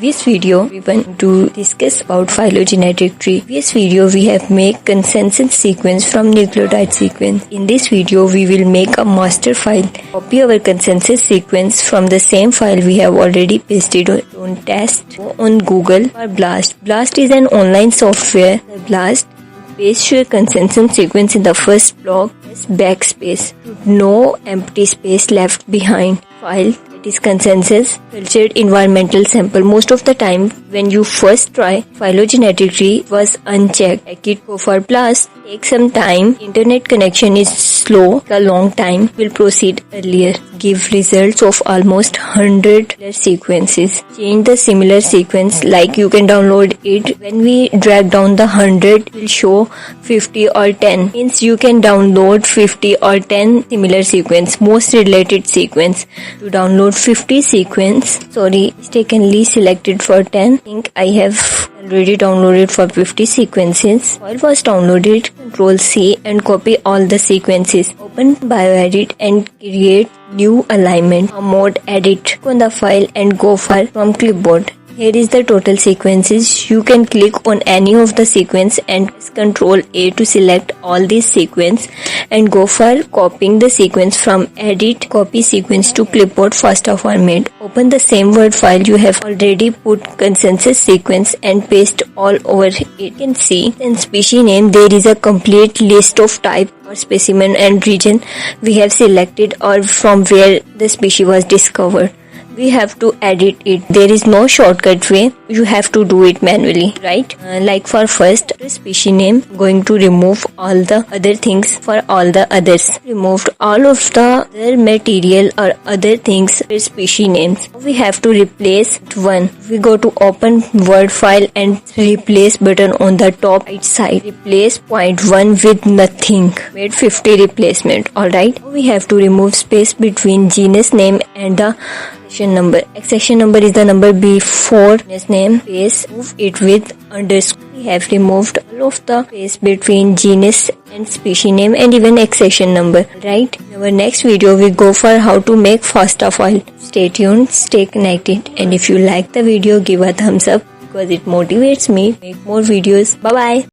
This video we want to discuss about phylogenetic tree. In this video we have made consensus sequence from nucleotide sequence. In this video we will make a master file. Copy our consensus sequence from the same file we have already pasted on test on Google or Blast. Blast is an online software. The Blast paste your consensus sequence in the first block as backspace. No empty space left behind. File that is consensus cultured environmental sample. Most of the time when you first try phylogenetic tree was unchecked. Like it go for blast. Take some time. Internet connection is slow. A long time. Will proceed earlier. Give results of almost 100 sequences. Change the similar sequence like you can download it. When we drag down the 100 it will show 50 or 10. Means you can download 50 or 10 similar sequence. Most related sequence. To download 50 sequence. Mistakenly selected for 10. I think I have already downloaded for 50 sequences. File was downloaded. Ctrl C and copy all the sequences. Open Bioedit and create new alignment. Mode edit. Click on the file and go for from clipboard. Here is the total sequences. You can click on any of the sequence and press Ctrl A to select all these sequence and go for copying the sequence from edit copy sequence to clipboard faster format. Open the same Word file you have already put consensus sequence and paste all over it. You can see in species name there is a complete list of type or specimen and region we have selected or from where the species was discovered. We have to edit it. There is no shortcut way. You have to do it manually, right? Like for first species name, going to remove all the other things for all the others. Removed all of the other material or other things with species names. We have to replace one. We go to open Word file and replace button on the top right side. Replace point 1 with nothing. Made 50 replacement. Alright. We have to remove space between genus name and the number. Accession number is the number before genus name. Space, move it with underscore. We have removed all of the space between genus and species name and even accession number. Right? In our next video we go for how to make FASTA file. Stay tuned, stay connected, and if you like the video give a thumbs up because it motivates me to make more videos. Bye bye.